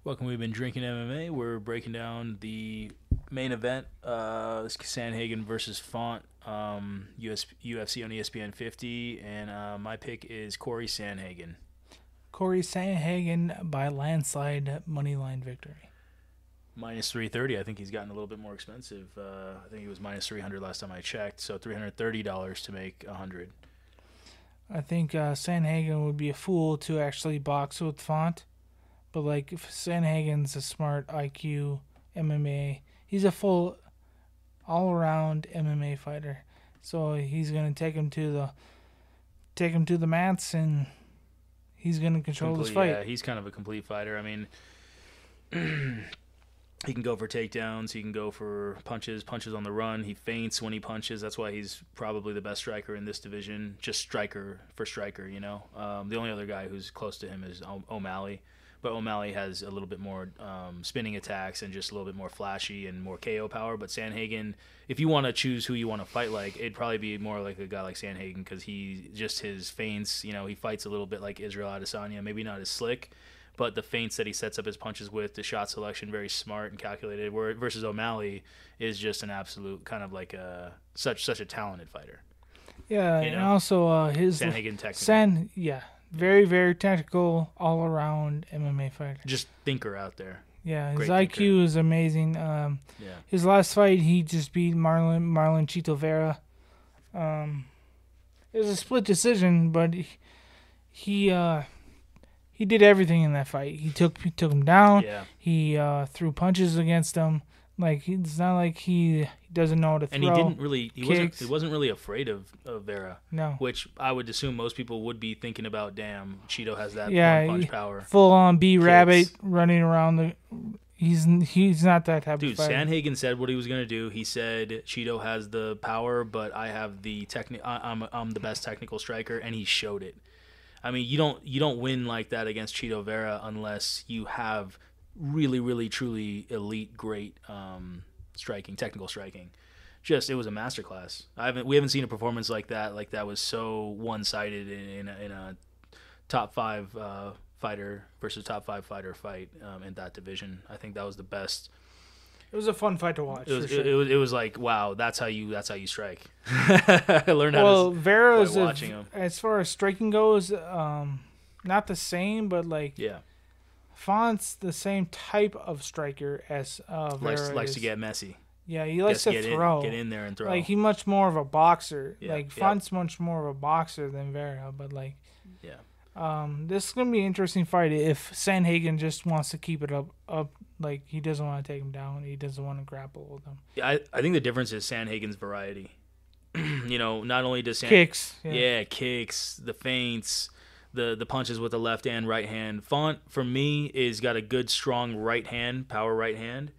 Welcome. We've been drinking MMA. We're breaking down the main event, Sandhagen versus Font, UFC on ESPN 50, and my pick is Cory Sandhagen. Cory Sandhagen by landslide moneyline victory. Minus 330. I think he's gotten a little bit more expensive. I think he was minus 300 last time I checked, so $330 to make 100. I think Sandhagen would be a fool to actually box with Font, but like if Sandhagen's a smart IQ MMA, he's a full all-around MMA fighter. So he's gonna take him to the mats, and he's gonna control this fight. Yeah, he's kind of a complete fighter. I mean, he can go for takedowns. He can go for punches on the run. He feints when he punches. That's why he's probably the best striker in this division. Just striker for striker, you know. The only other guy who's close to him is O'Malley. But O'Malley has a little bit more spinning attacks and just a little bit more flashy and more KO power. But Sandhagen, if you want to choose who you want to fight like, it'd probably be more like a guy like Sandhagen because he just his feints, you know, he fights a little bit like Israel Adesanya. Maybe not as slick, but the feints that he sets up his punches with, the shot selection, very smart and calculated. Where versus O'Malley is just an absolute kind of like such a talented fighter. Yeah, You know? and also his Sandhagen technical. very very technical all-around MMA fighter. Just thinker out there. Yeah, his Great IQ thinker. is amazing. Yeah. His last fight, he just beat Marlon Chito Vera. It was a split decision, but he did everything in that fight. He took him down. Yeah. He threw punches against him. Like it's not like he doesn't know how to throw. And he didn't really kicks. he wasn't really afraid of Vera. No. Which I would assume most people would be thinking about, damn, Cheeto has that Yeah, one punch power. Full on B rabbit running around the. He's not that type Dude, of fighter. Sandhagen said what he was gonna do. He said Cheeto has the power, but I have the I'm the best technical striker, and he showed it. I mean, you don't win like that against Cheeto Vera unless you have really, really, truly elite, great technical striking. Just it was a masterclass. We haven't seen a performance like that. Like that was so one sided in a top five fighter versus top five fighter fight in that division. I think that was the best. It was a fun fight to watch. It was like, wow, that's how you strike. I learned how to Vera is watching him. as far as striking goes, not the same, but like Yeah, Font's the same type of striker as Vera likes is. to get messy. Yeah, he likes to throw. Get in there and throw. Like he's much more of a boxer. Yeah, Like Font's much more of a boxer than Vera. But like, this is gonna be an interesting fight if Sandhagen just wants to keep it up. Like he doesn't want to take him down. He doesn't want to grapple with him. Yeah, I think the difference is Sandhagen's variety. Not only does Kicks. Kicks, the feints, the punches with the left and right hand. Font for me is got a good strong right hand, power right hand.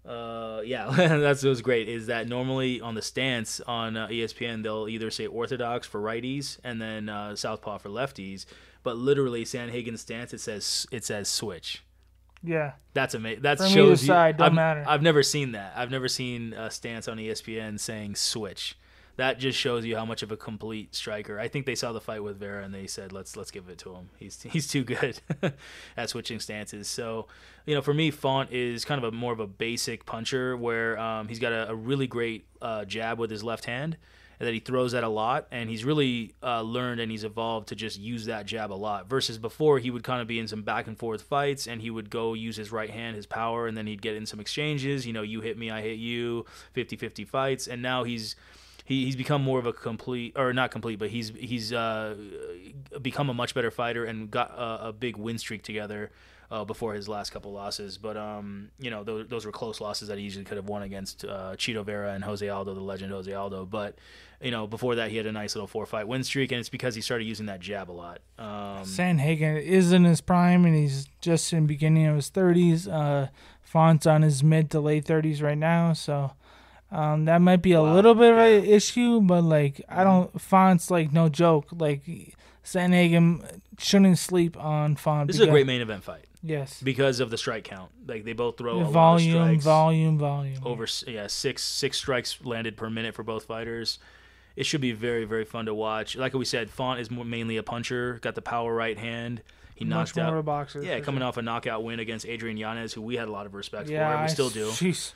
That's what's great is that normally on the stance on ESPN they'll either say orthodox for righties and then southpaw for lefties, but literally Sandhagen's stance it says switch. Yeah. That's amazing. That From shows either side, don't matter. I've never seen that. I've never seen a stance on ESPN saying switch. That just shows you how much of a complete striker. I think they saw the fight with Vera and they said, let's give it to him. He's too good at switching stances. So, for me, Font is kind of more of a basic puncher where he's got a really great jab with his left hand and that he throws that a lot. And he's really learned and he's evolved to just use that jab a lot. Versus before, he would kind of be in some back and forth fights and he would go use his right hand, his power, and then he'd get in some exchanges. You hit me, I hit you, 50-50 fights. And now he's become more of a complete, or not complete, but he's become a much better fighter and got a big win streak together before his last couple losses. But those were close losses that he easily could have won against Cheeto Vera and Jose Aldo, the legend Jose Aldo. But before that, he had a nice little 4-fight win streak, and it's because he started using that jab a lot. Sandhagen is in his prime, and he's just in the beginning of his 30s. Font's on his mid to late 30s right now, so. That might be a little bit of an issue, but like Font's like no joke. Like Sandhagen shouldn't sleep on Font. This is a great main event fight. Yes, because of the strike count. Like they both throw a volume, lot of strikes. volume. Over six strikes landed per minute for both fighters. It should be very, very fun to watch. Like we said, Font is mainly a puncher. Got the power right hand. He much knocked more out. of a boxer. Yeah, coming off a knockout win against Adrian Yanez, who we had a lot of respect for, Yeah, and we still do. Jeez.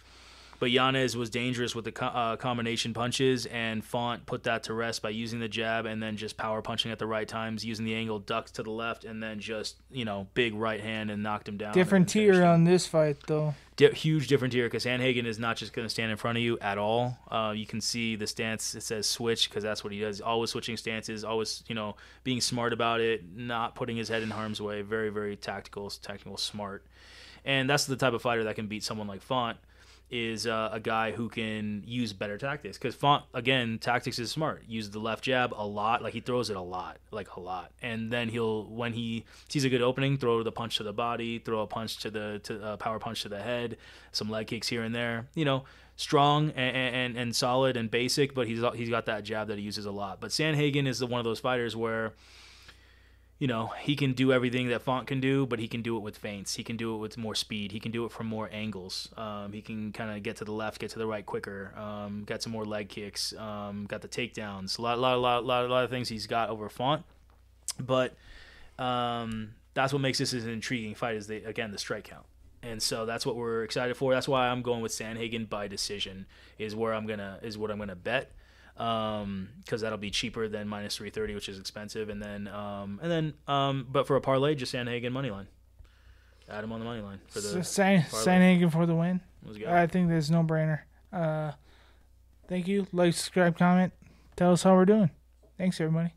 But Yanez was dangerous with the combination punches, and Font put that to rest by using the jab and then just power punching at the right times, using the angle, ducks to the left, and then just, big right hand and knocked him down. Different tier on this fight, though. Huge different tier, because Sandhagen is not just going to stand in front of you at all. You can see the stance. It says switch, because that's what he does. Always switching stances, always, being smart about it, not putting his head in harm's way. Very, very tactical, smart. And that's the type of fighter that can beat someone like Font. Is a guy who can use better tactics, because Font, again, tactics is smart. Use the left jab a lot, like he throws it a lot, and then when he sees a good opening, throw the punch to the body, throw a punch to the power punch to the head, some leg kicks here and there. Strong and solid and basic, but he's got that jab that he uses a lot. But Sandhagen is one of those fighters where, he can do everything that Font can do, but he can do it with feints. He can do it with more speed. He can do it from more angles. He can kind of get to the left, get to the right quicker. Got some more leg kicks. Got the takedowns. A lot of things he's got over Font. But that's what makes this an intriguing fight. Is the strike count. And so that's what we're excited for. That's why I'm going with Sandhagen by decision. Is what I'm gonna bet. Because that'll be cheaper than minus 330, which is expensive, and then but for a parlay, just Sandhagen money line. Add him on the money line for the Sandhagen for the win. I think there's no brainer. Thank you. Like, subscribe, comment. Tell us how we're doing. Thanks, everybody.